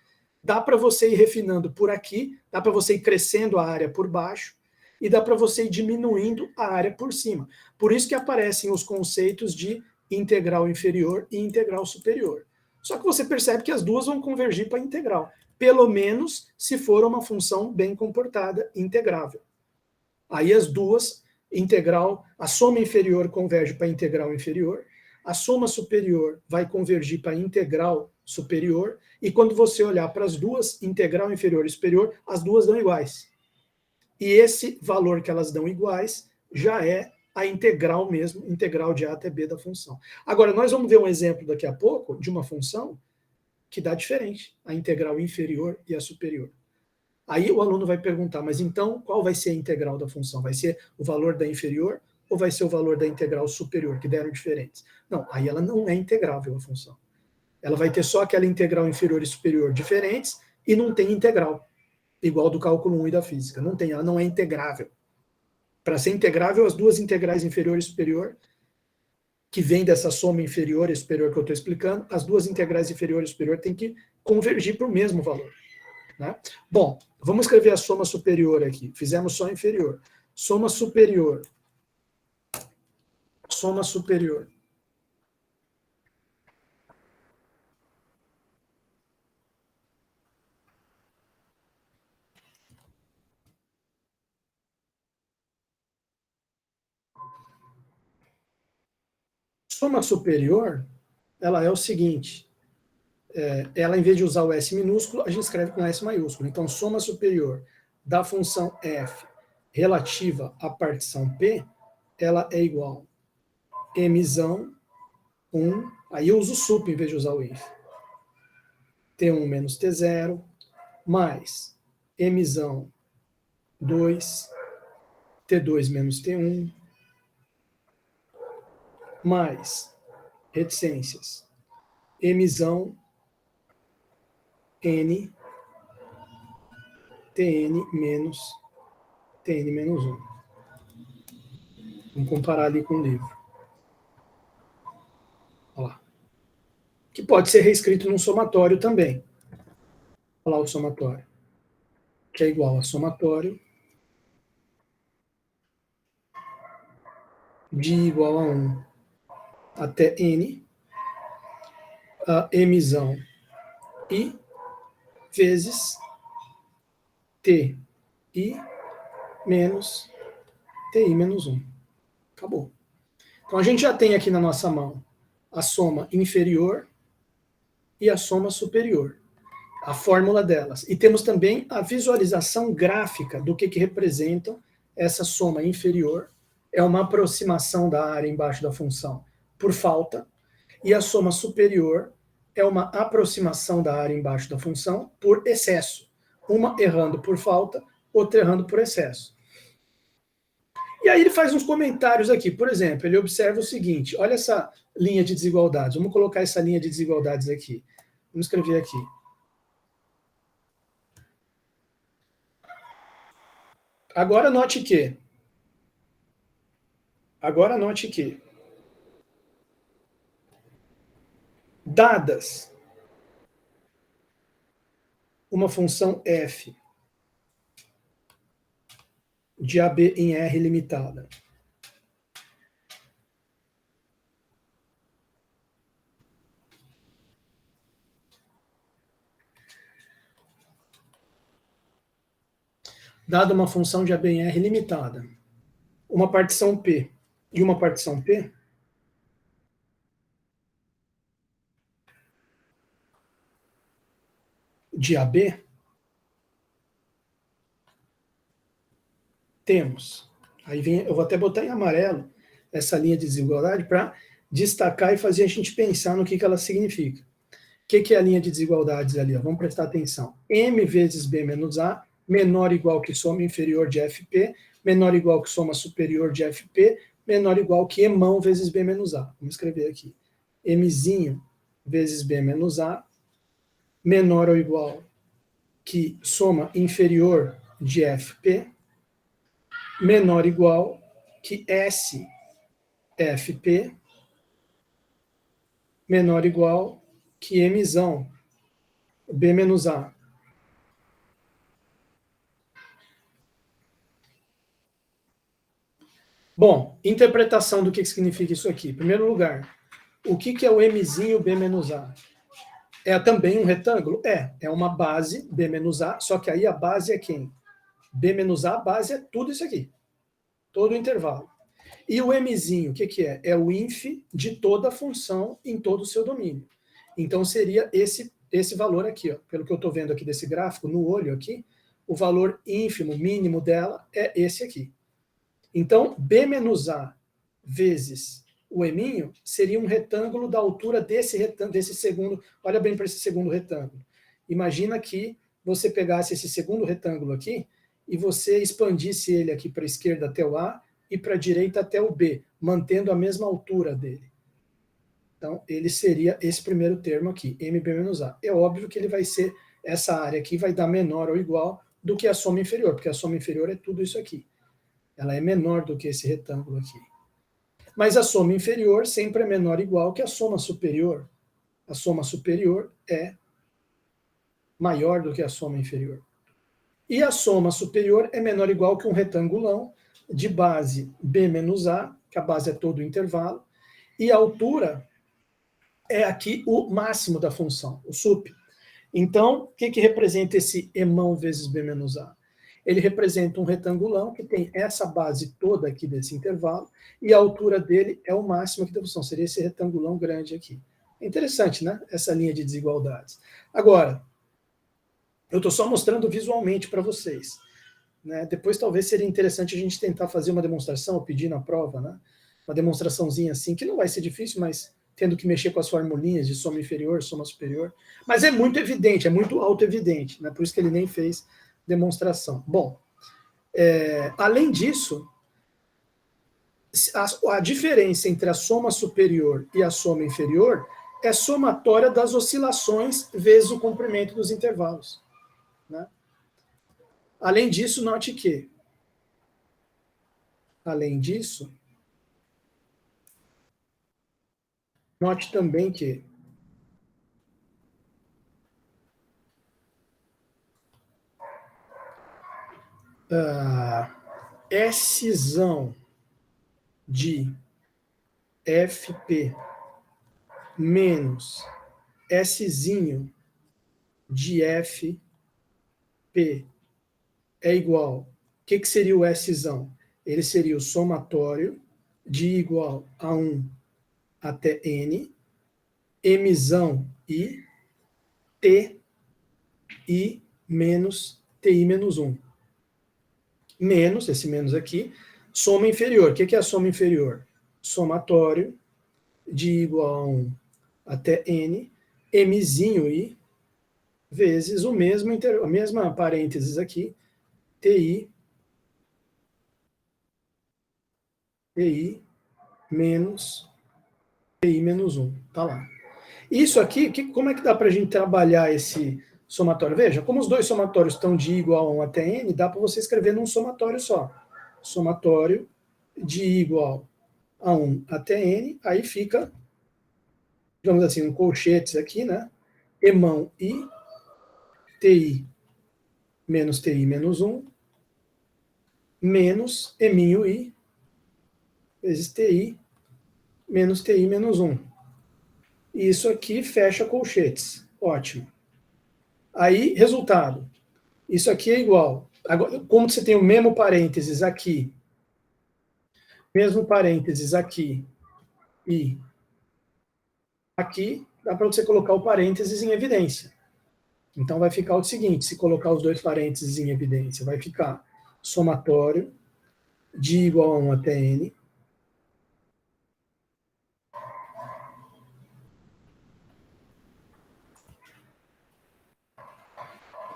dá para você ir refinando por aqui, dá para você ir crescendo a área por baixo, e dá para você ir diminuindo a área por cima. Por isso que aparecem os conceitos de integral inferior e integral superior. Só que você percebe que as duas vão convergir para integral, pelo menos se for uma função bem comportada, integrável. Aí as duas, integral, a soma inferior converge para integral inferior, a soma superior vai convergir para integral superior, e quando você olhar para as duas, integral inferior e superior, as duas dão iguais. E esse valor que elas dão iguais já é a integral mesmo, integral de a até b da função. Agora, nós vamos ver um exemplo daqui a pouco de uma função que dá diferente, a integral inferior e a superior. Aí o aluno vai perguntar, mas então qual vai ser a integral da função? Vai ser o valor da inferior ou vai ser o valor da integral superior, que deram diferentes? Não, aí ela não é integrável a função. Ela vai ter só aquela integral inferior e superior diferentes e não tem integral, igual do cálculo 1 e da física. Não tem, ela não é integrável. Para ser integrável, as duas integrais inferior e superior, que vem dessa soma inferior e superior que eu estou explicando, as duas integrais inferior e superior têm que convergir para o mesmo valor. Né? Bom, vamos escrever a soma superior aqui. Fizemos só inferior. Soma superior. Soma superior. Soma superior, ela é o seguinte, ela em vez de usar o S minúsculo, a gente escreve com S maiúsculo. Então, soma superior da função f relativa à partição P, ela é igual a mzão 1, aí eu uso o sup em vez de usar o if. T1 menos T0, mais mzão 2, T2 menos T1, mais reticências, mzão n, tn menos tn menos 1. Vamos comparar ali com o livro. Olha lá. Que pode ser reescrito num somatório também. Olha lá o somatório. Que é igual a somatório de igual a 1 até n, a mzão i vezes t i menos ti menos 1. Acabou. Então a gente já tem aqui na nossa mão a soma inferior e a soma superior, a fórmula delas. E temos também a visualização gráfica do que representam essa soma inferior. É uma aproximação da área embaixo da função por falta, e a soma superior é uma aproximação da área embaixo da função por excesso. Uma errando por falta, outra errando por excesso. E aí ele faz uns comentários aqui. Por exemplo, ele observa o seguinte, olha essa linha de desigualdades. Vamos colocar essa linha de desigualdades aqui. Vamos escrever aqui. Agora note que dadas uma função f de AB em R limitada, dada uma função de AB em R limitada, uma partição P e uma partição P, de AB, temos, aí vem, eu vou até botar em amarelo essa linha de desigualdade para destacar e fazer a gente pensar no que ela significa. O que é a linha de desigualdades ali? Ó? Vamos prestar atenção. M vezes B menos A, menor ou igual que soma inferior de FP, menor ou igual que soma superior de FP, menor ou igual que Emão vezes B menos A. Vamos escrever aqui. Mzinho vezes B menos A, menor ou igual que soma inferior de FP, menor ou igual que SFP, menor ou igual que Mzão B menos A. Bom, interpretação do que significa isso aqui. Em primeiro lugar, o que é o Mzinho B menos A? É também um retângulo? É uma base B menos A, só que aí a base é quem? B menos A, a base é tudo isso aqui, todo o intervalo. E o Mzinho, o que é? É o inf de toda a função em todo o seu domínio. Então seria esse valor aqui, ó, pelo que eu estou vendo aqui desse gráfico, no olho aqui, o valor ínfimo, mínimo dela é esse aqui. Então, B menos A vezes o Eminho seria um retângulo da altura desse segundo. Olha bem para esse segundo retângulo. Imagina que você pegasse esse segundo retângulo aqui e você expandisse ele aqui para a esquerda até o A e para a direita até o B, mantendo a mesma altura dele. Então, ele seria esse primeiro termo aqui, MB menos A. É óbvio que ele vai ser, essa área aqui vai dar menor ou igual do que a soma inferior, porque a soma inferior é tudo isso aqui. Ela é menor do que esse retângulo aqui. Mas a soma inferior sempre é menor ou igual que a soma superior. A soma superior é maior do que a soma inferior. E a soma superior é menor ou igual que um retangulão de base B menos A, que a base é todo o intervalo, e a altura é aqui o máximo da função, o sup. Então, o que representa esse Emão vezes B menos A? Ele representa um retangulão que tem essa base toda aqui desse intervalo, e a altura dele é o máximo aqui da função, seria esse retangulão grande aqui. É interessante, né? Essa linha de desigualdades. Agora, eu estou só mostrando visualmente para vocês. Né? Depois talvez seria interessante a gente tentar fazer uma demonstração, ou pedir na prova, né? Uma demonstraçãozinha assim, que não vai ser difícil, mas tendo que mexer com as formulinhas de soma inferior, soma superior. Mas é muito evidente, é muito auto-evidente, né? Por isso que ele nem fez demonstração. Bom, além disso, a diferença entre a soma superior e a soma inferior é somatória das oscilações vezes o comprimento dos intervalos. Né? Além disso, note que, note também que Szão de FP menos Szinho de FP é igual. O que seria o Szão? Ele seria o somatório de igual a 1 até N, Mzão I, Ti menos Ti menos 1. Menos, esse menos aqui, soma inferior. O que é a soma inferior? Somatório de igual a 1 até N, Mzinho I, vezes a mesma parênteses aqui, Ti menos Ti menos 1. Tá lá. Isso aqui, como é que dá para a gente trabalhar esse somatório? Veja, como os dois somatórios estão de igual a 1 até N, dá para você escrever num somatório só. Somatório de igual a 1 até N, aí fica, digamos assim, um colchetes aqui, né? Emão I, Ti menos Ti menos 1, menos Eminho I, vezes Ti menos Ti menos 1. Isso aqui fecha colchetes. Ótimo. Aí, resultado. Isso aqui é igual. Agora, como você tem o mesmo parênteses aqui, e aqui, dá para você colocar o parênteses em evidência. Então vai ficar o seguinte, se colocar os dois parênteses em evidência, vai ficar somatório de igual a 1 até N,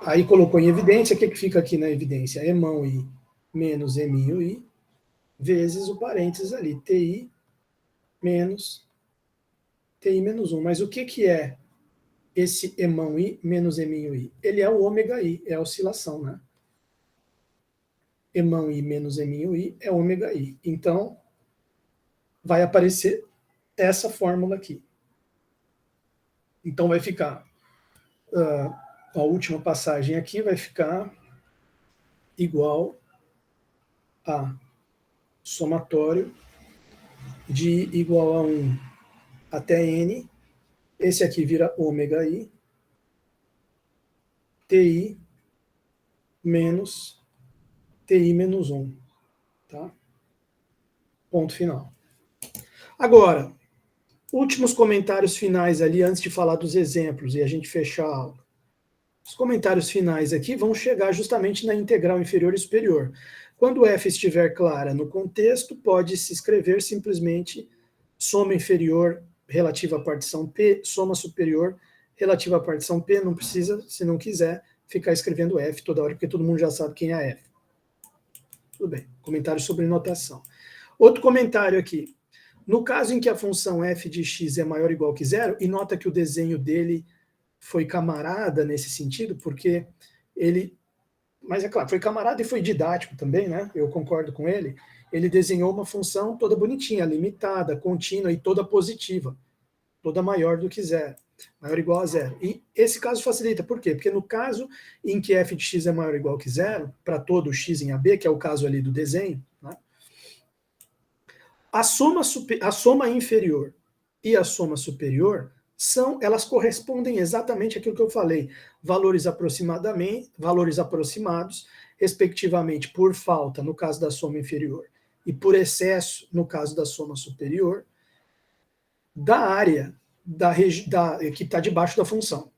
Aí colocou em evidência, o que fica aqui na evidência? Emão I menos Eminho I, vezes o parênteses ali, TI menos TI menos 1. Mas o que é esse Emão I menos Eminho I? Ele é o ômega I, é a oscilação, né? Emão I menos Eminho I é ômega I. Então, vai aparecer essa fórmula aqui. Então, vai ficar, a última passagem aqui vai ficar igual a somatório de igual a 1 até N. Esse aqui vira ômega I, TI menos TI menos 1. Tá? Ponto final. Agora, últimos comentários finais ali, antes de falar dos exemplos e a gente fechar a aula. Os comentários finais aqui vão chegar justamente na integral inferior e superior. Quando f estiver clara no contexto, pode-se escrever simplesmente soma inferior relativa à partição P, soma superior relativa à partição P. Não precisa, se não quiser, ficar escrevendo f toda hora, porque todo mundo já sabe quem é f. Tudo bem. Comentário sobre notação. Outro comentário aqui. No caso em que a função f de x é maior ou igual que zero, e nota que o desenho dele foi camarada nesse sentido, porque ele... Mas é claro, foi camarada e foi didático também, né? Eu concordo com ele. Ele desenhou uma função toda bonitinha, limitada, contínua e toda positiva. Toda maior do que zero. Maior ou igual a zero. E esse caso facilita. Por quê? Porque no caso em que f de x é maior ou igual que zero, para todo x em AB, que é o caso ali do desenho, né? A soma inferior e a soma superior elas correspondem exatamente àquilo que eu falei, valores aproximados, respectivamente por falta, no caso da soma inferior, e por excesso, no caso da soma superior, da área que está debaixo da função.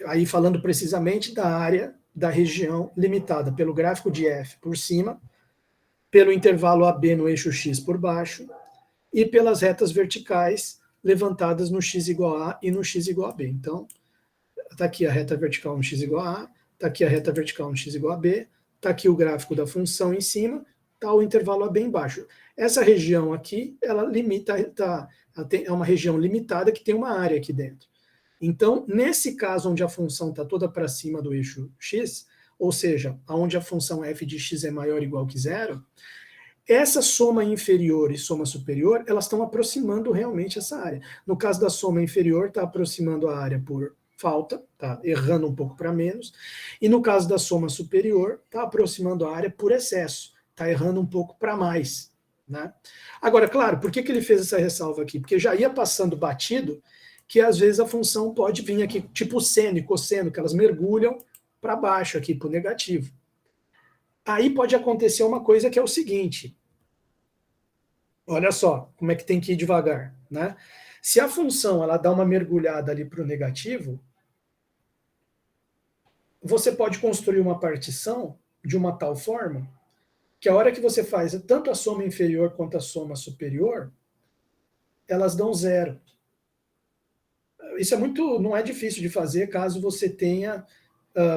Aí falando precisamente da área da região limitada pelo gráfico de f por cima, pelo intervalo AB no eixo x por baixo, e pelas retas verticais levantadas no x igual a e no x igual a b. Então, está aqui a reta vertical no x igual a, está aqui a reta vertical no x igual a b, está aqui o gráfico da função em cima, está o intervalo AB embaixo. Essa região aqui, ela limita, é uma região limitada que tem uma área aqui dentro. Então, nesse caso onde a função está toda para cima do eixo x, ou seja, onde a função f de x é maior ou igual que zero, essa soma inferior e soma superior, elas estão aproximando realmente essa área. No caso da soma inferior, está aproximando a área por falta, está errando um pouco para menos. E no caso da soma superior, está aproximando a área por excesso, está errando um pouco para mais. Né? Agora, claro, por que ele fez essa ressalva aqui? Porque já ia passando batido que às vezes a função pode vir aqui, tipo seno e cosseno, que elas mergulham para baixo aqui, para o negativo. Aí pode acontecer uma coisa que é o seguinte, olha só como é que tem que ir devagar, né? Se a função ela dá uma mergulhada ali para o negativo, você pode construir uma partição de uma tal forma que a hora que você faz tanto a soma inferior quanto a soma superior, elas dão zero. Isso não é difícil de fazer caso você tenha,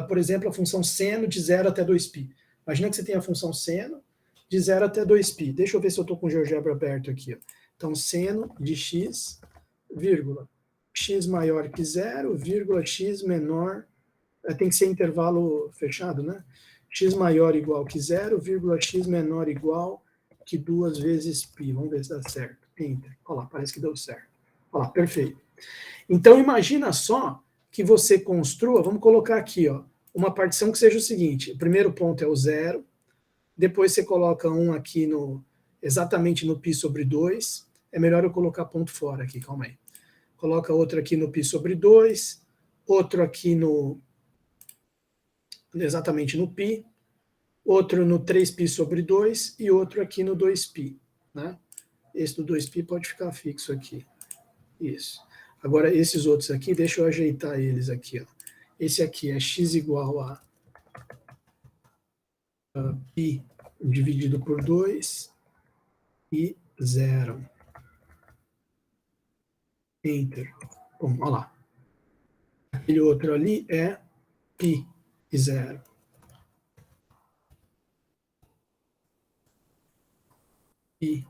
por exemplo, a função seno de 0 até 2π. Imagina que você tem a função seno de 0 até 2π. Deixa eu ver se eu estou com o GeoGebra aberto aqui. Ó. Então, seno de x, vírgula, x maior que 0, vírgula, x menor, tem que ser intervalo fechado, né? X maior igual que 0, vírgula, x menor igual que 2 vezes π. Vamos ver se dá certo. Enter. Olha lá, parece que deu certo. Olha lá, perfeito. Então, imagina só que você construa, vamos colocar aqui, ó, uma partição que seja o seguinte, o primeiro ponto é o 0, depois você coloca um aqui exatamente no π sobre 2, é melhor eu colocar ponto fora aqui, calma aí. Coloca outro aqui no π sobre 2, outro aqui exatamente no π, outro no 3π sobre 2 e outro aqui no 2π, né? Esse do 2π pode ficar fixo aqui. Isso. Agora, esses outros aqui, deixa eu ajeitar eles aqui. Ó. Esse aqui é x igual a π dividido por 2 e 0. Enter. Bom, olha lá. Aquele outro ali é π. e 0. E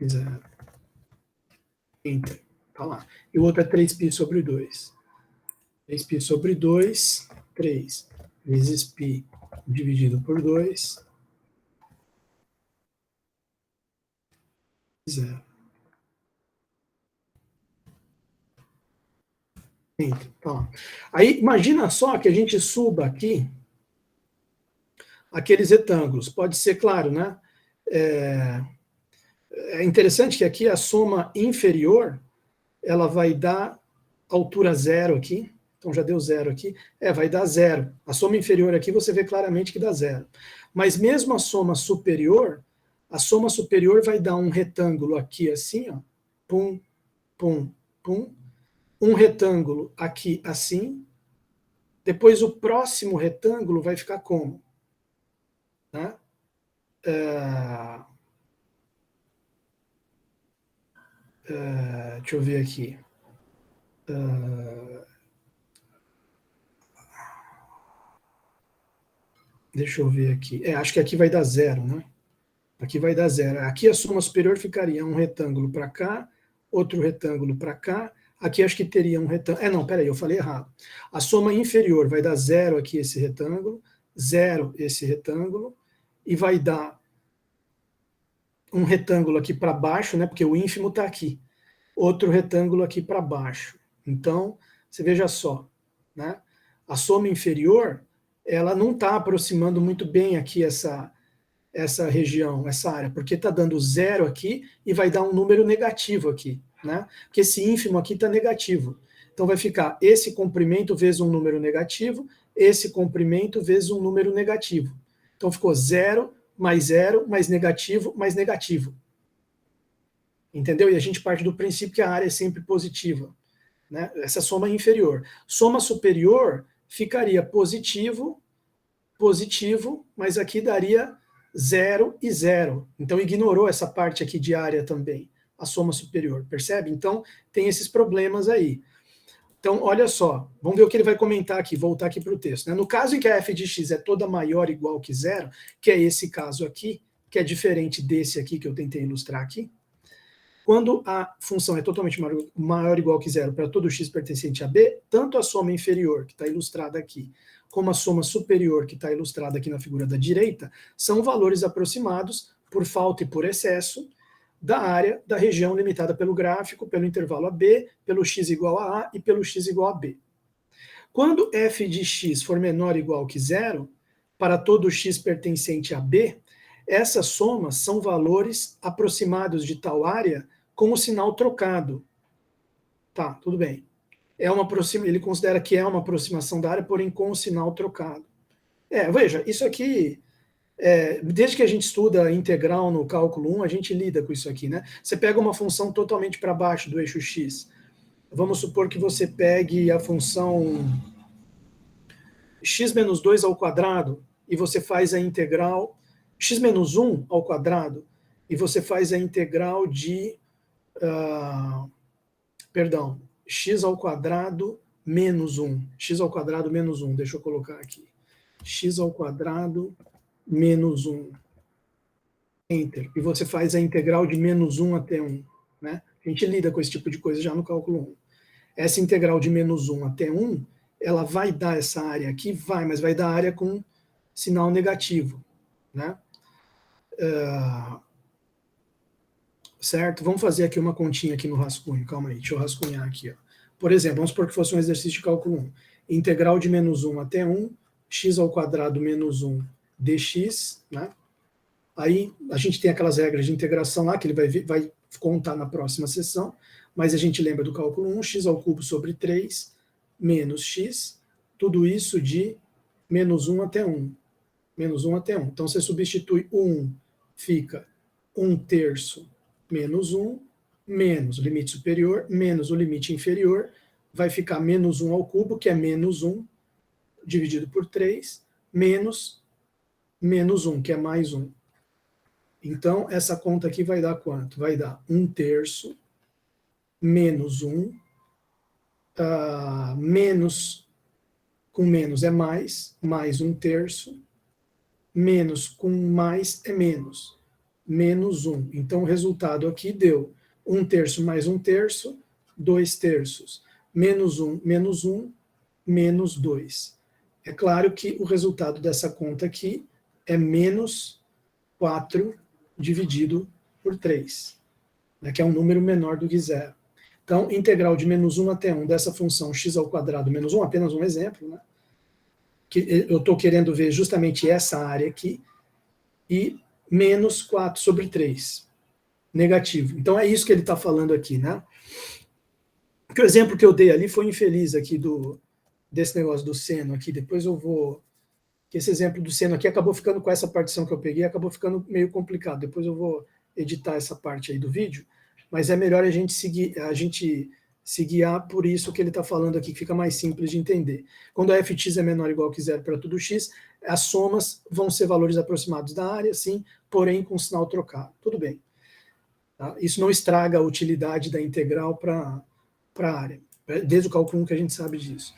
0. Enter. Tá lá. E o outro é 3π sobre 2. 3π sobre 2, 3 vezes π dividido por 2, 0. Enter. Tá lá. Aí, imagina só que a gente suba aqui aqueles retângulos. Pode ser, claro, né? É interessante que aqui a soma inferior, ela vai dar altura 0 aqui. Então já deu 0 aqui. Vai dar 0. A soma inferior aqui você vê claramente que dá 0. Mas mesmo a soma superior vai dar um retângulo aqui assim, ó. Pum, pum, pum. Um retângulo aqui assim. Depois o próximo retângulo vai ficar como? Tá? Deixa eu ver aqui. Deixa eu ver aqui. Acho que aqui vai dar 0, né? Aqui vai dar 0. Aqui a soma superior ficaria um retângulo para cá, outro retângulo para cá. Aqui acho que teria um retângulo. Não, peraí, eu falei errado. A soma inferior vai dar 0 aqui esse retângulo, 0 esse retângulo, e vai dar um retângulo aqui para baixo, né? Porque o ínfimo está aqui. Outro retângulo aqui para baixo. Então, você veja só, né? A soma inferior, ela não está aproximando muito bem aqui essa região, essa área, porque está dando 0 aqui e vai dar um número negativo aqui, né? Porque esse ínfimo aqui está negativo. Então vai ficar esse comprimento vezes um número negativo, esse comprimento vezes um número negativo. Então ficou 0, mais negativo, mais negativo. Entendeu? E a gente parte do princípio que a área é sempre positiva, né? Essa soma é inferior. Soma superior ficaria positivo, positivo, mas aqui daria 0 e 0. Então ignorou essa parte aqui de área também, a soma superior, percebe? Então tem esses problemas aí. Então, olha só, vamos ver o que ele vai comentar aqui, voltar aqui para o texto. Né? No caso em que a f de x é toda maior ou igual que 0, que é esse caso aqui, que é diferente desse aqui que eu tentei ilustrar aqui, quando a função é totalmente maior ou igual que 0 para todo x pertencente a b, tanto a soma inferior, que está ilustrada aqui, como a soma superior, que está ilustrada aqui na figura da direita, são valores aproximados, por falta e por excesso, da área da região limitada pelo gráfico, pelo intervalo AB, pelo x igual a A e pelo x igual a B. Quando f de x for menor ou igual que 0, para todo x pertencente a B, essas somas são valores aproximados de tal área com o sinal trocado. Tá, tudo bem. Ele considera que é uma aproximação da área, porém com o sinal trocado. Veja, isso aqui, desde que a gente estuda integral no cálculo 1, a gente lida com isso aqui, né? Você pega uma função totalmente para baixo do eixo x. Vamos supor que você pegue a função x menos 2 ao quadrado e você faz a integral x menos 1 ao quadrado e você faz a integral de x ao quadrado menos 1. X ao quadrado menos 1. Deixa eu colocar aqui. X ao quadrado menos 1. Enter. E você faz a integral de menos 1 até 1. Né? A gente lida com esse tipo de coisa já no cálculo 1. Essa integral de menos 1 até 1, ela vai dar essa área aqui? Mas vai dar área com sinal negativo. Né? Certo? Vamos fazer aqui uma continha aqui no rascunho. Calma aí, deixa eu rascunhar aqui. Ó. Por exemplo, vamos supor que fosse um exercício de cálculo 1. Integral de menos 1 até 1, x ao quadrado menos 1 dx. Né? Aí a gente tem aquelas regras de integração lá, que ele vai contar na próxima sessão, mas a gente lembra do cálculo 1, x ao cubo sobre 3, menos x, tudo isso de menos 1 até 1. Menos 1 até 1. Então você substitui o 1, fica 1/3 menos 1, menos o limite superior, menos o limite inferior, vai ficar menos 1 ao cubo, que é menos 1, dividido por 3, menos 1, que é mais 1. Então, essa conta aqui vai dar quanto? Vai dar 1/3 menos 1, menos com menos é mais 1/3, menos com mais é menos 1. Então, o resultado aqui deu 1/3 mais 1/3, 2/3, menos 1, menos 2. É claro que o resultado dessa conta aqui é menos 4 dividido por 3, né, que é um número menor do que zero. Então, integral de menos 1 até 1 dessa função x² menos 1, apenas um exemplo, né, que eu estou querendo ver justamente essa área aqui, e menos 4/3, negativo. Então, é isso que ele está falando aqui, né? Porque o exemplo que eu dei ali foi infeliz aqui desse negócio do seno aqui, depois eu vou... que esse exemplo do seno aqui acabou ficando com essa partição que eu peguei, acabou ficando meio complicado. Depois eu vou editar essa parte aí do vídeo, mas é melhor a gente se guiar por isso que ele está falando aqui, que fica mais simples de entender. Quando a fx é menor ou igual que zero para tudo x, as somas vão ser valores aproximados da área, sim, porém com sinal trocado. Tudo bem. Tá? Isso não estraga a utilidade da integral para a área, desde o cálculo 1 que a gente sabe disso.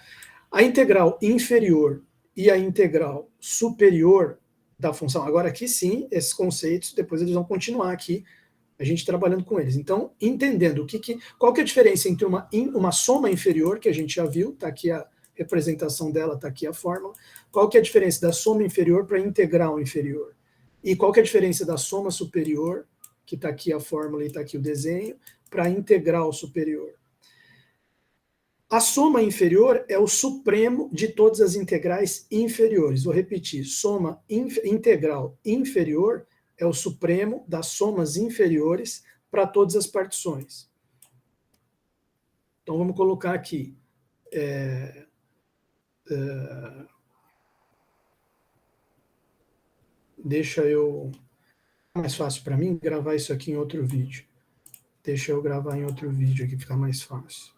A integral inferior e a integral superior da função, agora aqui sim, esses conceitos, depois eles vão continuar aqui, a gente trabalhando com eles. Então, entendendo qual que é a diferença entre uma soma inferior, que a gente já viu, está aqui a representação dela, está aqui a fórmula, qual que é a diferença da soma inferior para a integral inferior, e qual que é a diferença da soma superior, que está aqui a fórmula e está aqui o desenho, para a integral superior. A soma inferior é o supremo de todas as integrais inferiores. Vou repetir, integral inferior é o supremo das somas inferiores para todas as partições. Então vamos colocar aqui. Deixa eu... mais fácil para mim gravar isso aqui em outro vídeo. Deixa eu gravar em outro vídeo aqui, ficar mais fácil.